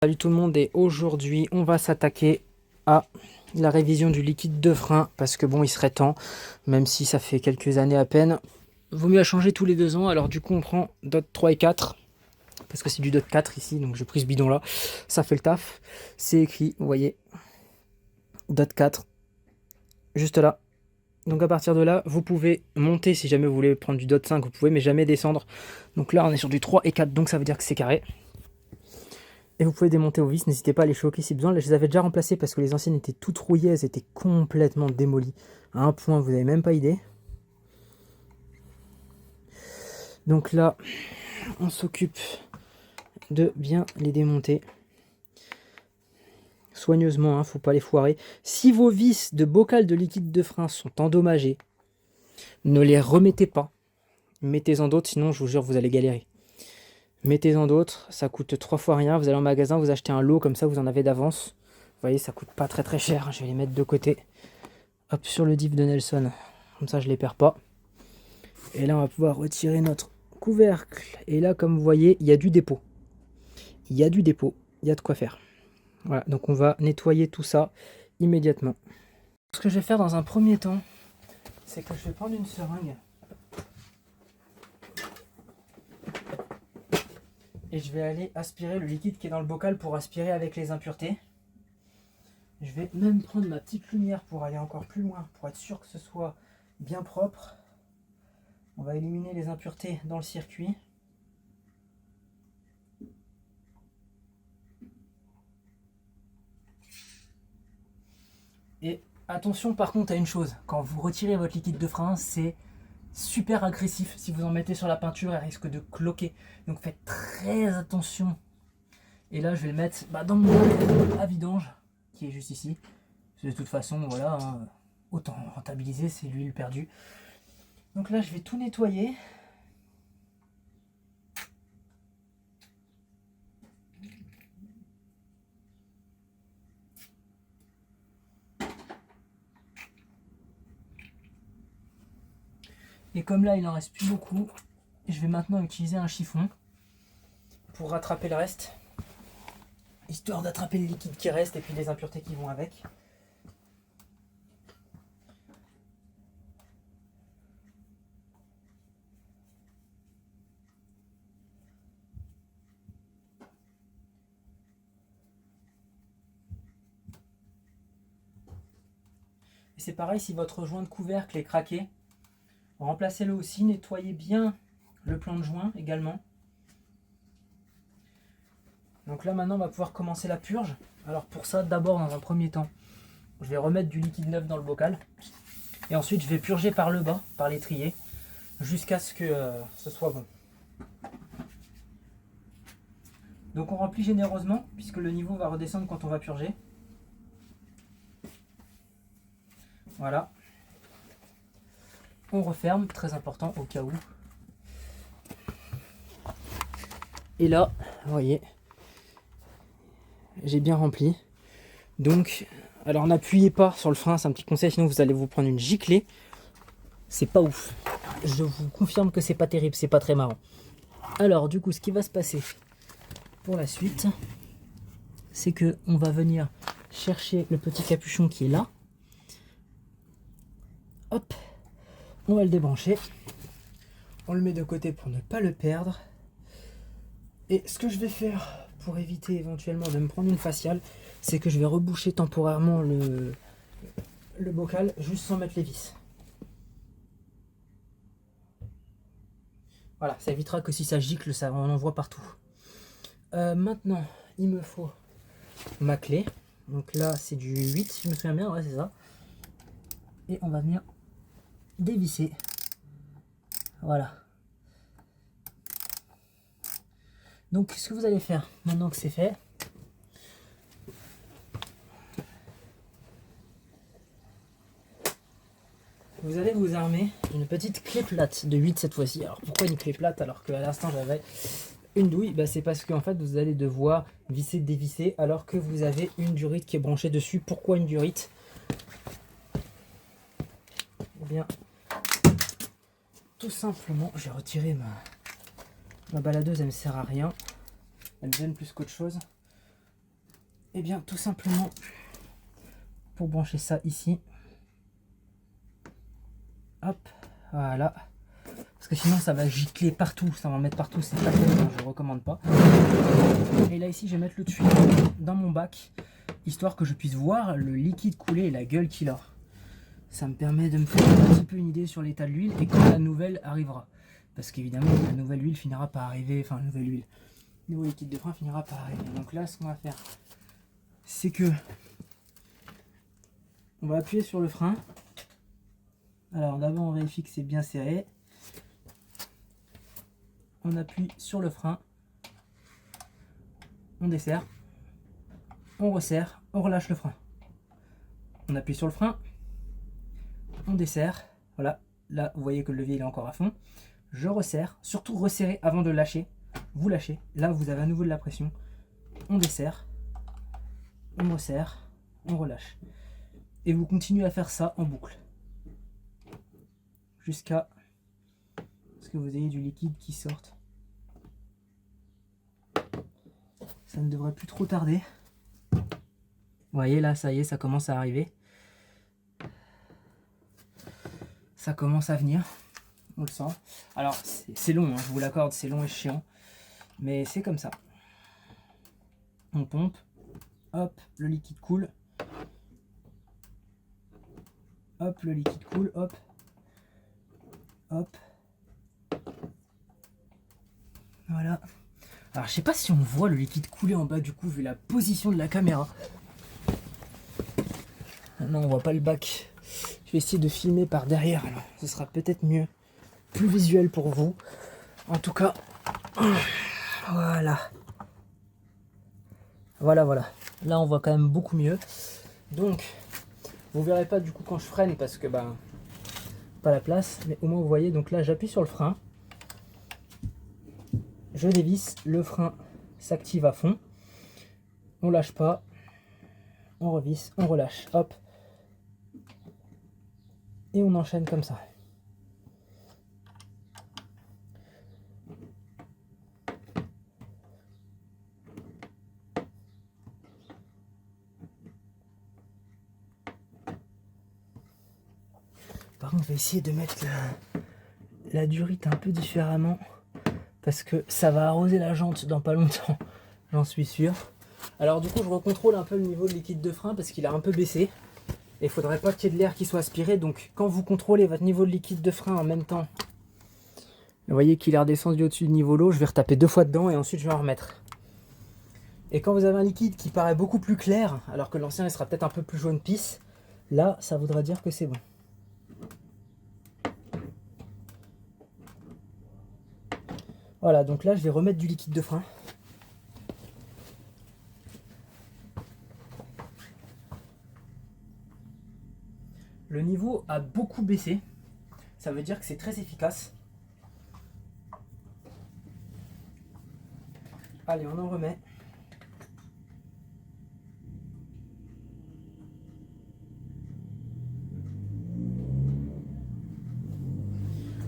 Salut tout le monde, et aujourd'hui on va s'attaquer à la révision du liquide de frein parce que bon, il serait temps, même si ça fait quelques années à peine. Vaut mieux la changer tous les 2 ans. Alors du coup on prend DOT 3 et 4 parce que c'est du DOT 4 ici, donc j'ai pris ce bidon là, ça fait le taf. C'est écrit, vous voyez, DOT 4 juste là. Donc à partir de là vous pouvez monter. Si jamais vous voulez prendre du DOT 5 vous pouvez, mais jamais descendre. Donc là on est sur du 3 et 4, donc ça veut dire que c'est carré. Et vous pouvez démonter aux vis, n'hésitez pas à les choquer si besoin. Là, je les avais déjà remplacées parce que les anciennes étaient toutes rouillées, elles étaient complètement démolies. À un point, vous n'avez même pas idée. Donc là, on s'occupe de bien les démonter. Soigneusement, hein, faut pas les foirer. Si vos vis de bocal de liquide de frein sont endommagées, ne les remettez pas. Mettez-en d'autres, sinon je vous jure, vous allez galérer. Mettez-en d'autres, ça coûte 3 fois rien. Vous allez en magasin, vous achetez un lot, comme ça vous en avez d'avance. Vous voyez, ça coûte pas très cher. Je vais les mettre de côté. Hop, sur le diff de Nelson. Comme ça, je les perds pas. Et là, on va pouvoir retirer notre couvercle. Et là, comme vous voyez, il y a du dépôt. Il y a du dépôt. Il y a de quoi faire. Voilà, donc on va nettoyer tout ça immédiatement. Ce que je vais faire dans un premier temps, c'est que je vais prendre une seringue. Et je vais aller aspirer le liquide qui est dans le bocal pour aspirer avec les impuretés. Je vais même prendre ma petite lumière pour aller encore plus loin, pour être sûr que ce soit bien propre. On va éliminer les impuretés dans le circuit. Et attention par contre à une chose, quand vous retirez votre liquide de frein, c'est super agressif. Si vous en mettez sur la peinture, elle risque de cloquer. Donc faites très attention. Et là je vais le mettre dans mon bac à vidange, qui est juste ici. De toute façon, voilà, hein, autant rentabiliser, c'est l'huile perdue. Donc là je vais tout nettoyer. Et comme là il en reste plus beaucoup, je vais maintenant utiliser un chiffon pour rattraper le reste, histoire d'attraper le liquide qui reste et puis les impuretés qui vont avec. Et c'est pareil, si votre joint de couvercle est craqué, remplacez-le aussi, nettoyez bien le plan de joint également. Donc là maintenant on va pouvoir commencer la purge. Alors pour ça, d'abord dans un premier temps, je vais remettre du liquide neuf dans le bocal. Et ensuite je vais purger par le bas, par l'étrier, jusqu'à ce que ce soit bon. Donc on remplit généreusement, puisque le niveau va redescendre quand on va purger. Voilà. On referme, très important au cas où. Et là, vous voyez, j'ai bien rempli. Donc, alors n'appuyez pas sur le frein, c'est un petit conseil, sinon vous allez vous prendre une giclée. C'est pas ouf. Je vous confirme que c'est pas terrible, c'est pas très marrant. Alors du coup, ce qui va se passer pour la suite, c'est que on va venir chercher le petit capuchon qui est là. Hop, on va le débrancher. On le met de côté pour ne pas le perdre. Et ce que je vais faire pour éviter éventuellement de me prendre une faciale, c'est que je vais reboucher temporairement le bocal juste sans mettre les vis. Voilà, ça évitera que si ça gicle, ça en envoie partout. Maintenant, il me faut ma clé. Donc là, c'est du 8, si je me souviens bien, ouais, c'est ça. Et on va venir dévisser. Voilà. Donc, ce que vous allez faire, maintenant que c'est fait, vous allez vous armer d'une petite clé plate de 8 cette fois-ci. Alors, pourquoi une clé plate alors qu'à l'instant j'avais une douille? C'est parce qu'en fait, vous allez devoir visser, dévisser alors que vous avez une durite qui est branchée dessus. Pourquoi une durite? Eh bien, tout simplement, j'ai retiré ma baladeuse, elle me sert à rien. Elle me donne plus qu'autre chose. Et bien tout simplement pour brancher ça ici. Hop, voilà. Parce que sinon ça va gicler partout, ça va en mettre partout, c'est pas terrible, je ne recommande pas. Et là ici je vais mettre le tuyau dans mon bac, histoire que je puisse voir le liquide couler et la gueule qu'il a. Ça me permet de me faire un petit peu une idée sur l'état de l'huile et quand la nouvelle arrivera. Parce qu'évidemment la nouvelle huile finira par arriver, enfin la nouvelle huile, le nouveau liquide de frein finira par arriver. Donc là ce qu'on va faire, c'est que on va appuyer sur le frein. Alors d'abord on vérifie que c'est bien serré. On appuie sur le frein, on desserre, on resserre, on relâche le frein. On appuie sur le frein, on desserre, voilà, là vous voyez que le levier il est encore à fond. Je resserre, surtout resserrer avant de lâcher, vous lâchez, là vous avez à nouveau de la pression. On desserre, on resserre, on relâche. Et vous continuez à faire ça en boucle. Jusqu'à ce que vous ayez du liquide qui sorte. Ça ne devrait plus trop tarder. Vous voyez là, ça y est, ça commence à arriver. Ça commence à venir. On le sent. Alors c'est long, hein, je vous l'accorde, c'est long et chiant. Mais c'est comme ça. On pompe. Hop, le liquide coule. Hop, le liquide coule. Hop. Hop. Voilà. Alors je sais pas si on voit le liquide couler en bas du coup vu la position de la caméra. Non, on voit pas le bac. Je vais essayer de filmer par derrière alors. Ce sera peut-être mieux. Plus visuel pour vous. En tout cas. Voilà. Voilà. Là on voit quand même beaucoup mieux. Donc vous verrez pas du coup quand je freine parce que bah pas la place. Mais au moins vous voyez. Donc là j'appuie sur le frein. Je dévisse, le frein s'active à fond, on lâche pas, on revisse, on relâche, hop, et on enchaîne comme ça. Par contre, je vais essayer de mettre la durite un peu différemment. Parce que ça va arroser la jante dans pas longtemps, j'en suis sûr. Alors du coup je recontrôle un peu le niveau de liquide de frein parce qu'il a un peu baissé. Et il faudrait pas qu'il y ait de l'air qui soit aspiré. Donc quand vous contrôlez votre niveau de liquide de frein en même temps, vous voyez qu'il est redescendu au-dessus du niveau l'eau, je vais retaper 2 fois dedans et ensuite je vais en remettre. Et quand vous avez un liquide qui paraît beaucoup plus clair, alors que l'ancien il sera peut-être un peu plus jaune pisse, là ça voudra dire que c'est bon. Voilà, donc là je vais remettre du liquide de frein. Le niveau a beaucoup baissé, ça veut dire que c'est très efficace. Allez, on en remet.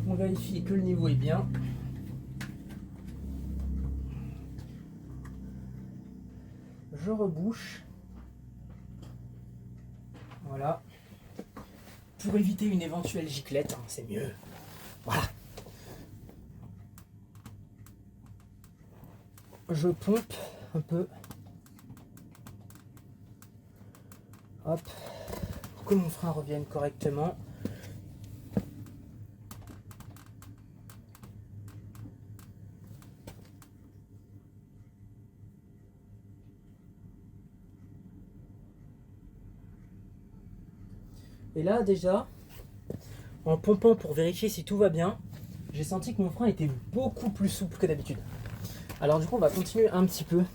On vérifie que le niveau est bien. Je rebouche. Voilà. Pour éviter une éventuelle giclette, hein, c'est mieux. Voilà. Je pompe un peu. Hop. Pour que mon frein revienne correctement. Et là déjà, en pompant pour vérifier si tout va bien, j'ai senti que mon frein était beaucoup plus souple que d'habitude. Alors du coup on va continuer un petit peu.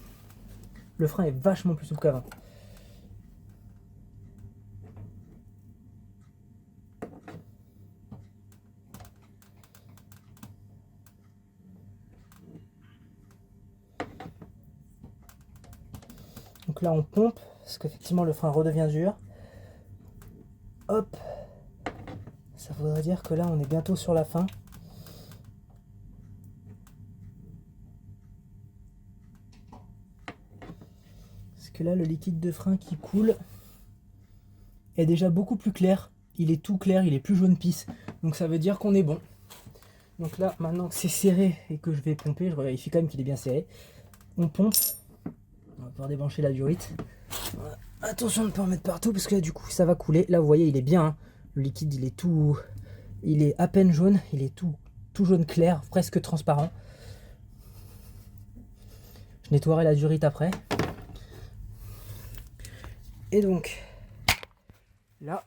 Le frein est vachement plus souple qu'avant. Donc là on pompe, parce qu'effectivement le frein redevient dur. Hop. Ça voudrait dire que là on est bientôt sur la fin. Ce que là, le liquide de frein qui coule est déjà beaucoup plus clair. Il est tout clair, il est plus jaune pisse. Donc ça veut dire qu'on est bon. Donc là, maintenant que c'est serré et que je vais pomper, je vérifie quand même qu'il est bien serré. On pompe. On va pouvoir débrancher la durite. Voilà. Attention de ne pas en mettre partout parce que là, du coup, ça va couler. Là, vous voyez, il est bien. Hein. Le liquide, il est tout... Il est à peine jaune. Il est tout jaune clair, presque transparent. Je nettoierai la durite après. Et donc, là,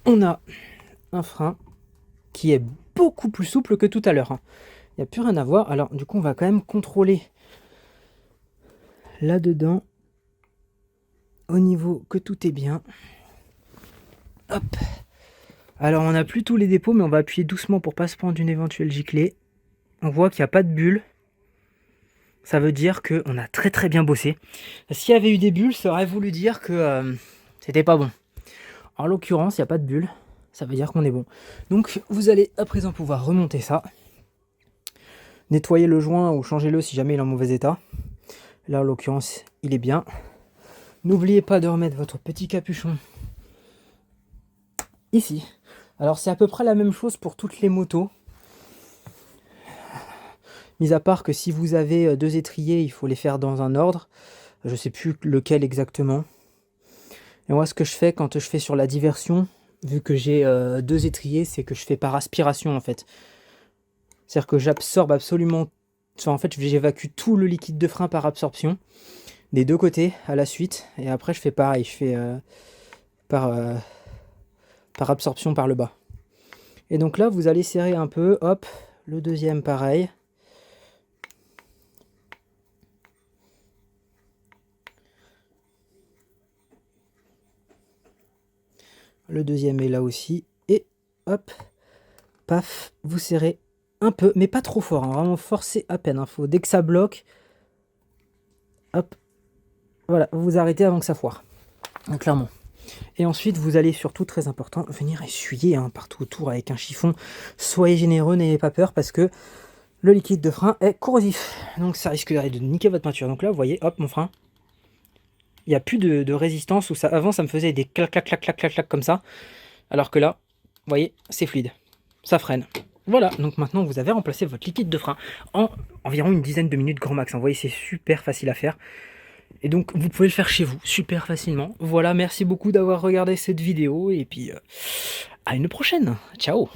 on a un frein qui est beaucoup plus souple que tout à l'heure. Hein. Il n'y a plus rien à voir. Alors, du coup, on va quand même contrôler là-dedans, au niveau que tout est bien. Hop. Alors, on n'a plus tous les dépôts, mais on va appuyer doucement pour pas se prendre une éventuelle giclée. On voit qu'il n'y a pas de bulles. Ça veut dire qu'on a très très bien bossé. S'il y avait eu des bulles, ça aurait voulu dire que c'était pas bon. En l'occurrence, il n'y a pas de bulles. Ça veut dire qu'on est bon. Donc, vous allez à présent pouvoir remonter ça. Nettoyer le joint ou changer-le si jamais il est en mauvais état. Là, en l'occurrence, il est bien. N'oubliez pas de remettre votre petit capuchon ici. Alors, c'est à peu près la même chose pour toutes les motos. Mis à part que si vous avez 2 étriers, il faut les faire dans un ordre. Je ne sais plus lequel exactement. Et moi, ce que je fais quand je fais sur la diversion, vu que j'ai 2 étriers, c'est que je fais par aspiration en fait. C'est-à-dire que j'absorbe absolument... Enfin, en fait, j'évacue tout le liquide de frein par absorption. Des 2 côtés à la suite. Et après, je fais pareil. Je fais par absorption par le bas. Et donc là, vous allez serrer un peu. Hop, le deuxième pareil. Le deuxième est là aussi. Et hop, paf, vous serrez un peu, mais pas trop fort. Hein, vraiment forcer à peine. Hein, dès que ça bloque, hop, voilà, vous vous arrêtez avant que ça foire. Donc, clairement. Et ensuite, vous allez surtout, très important, venir essuyer hein, partout autour avec un chiffon. Soyez généreux, n'ayez pas peur parce que le liquide de frein est corrosif. Donc ça risque de niquer votre peinture. Donc là, vous voyez, hop, mon frein. Il n'y a plus de résistance. Où ça, avant, ça me faisait des clac, clac, clac, clac, clac, clac comme ça. Alors que là, vous voyez, c'est fluide. Ça freine. Voilà, donc maintenant, vous avez remplacé votre liquide de frein en environ une dizaine de minutes grand max. Vous voyez, c'est super facile à faire. Et donc, vous pouvez le faire chez vous, super facilement. Voilà, merci beaucoup d'avoir regardé cette vidéo. Et puis, à une prochaine. Ciao.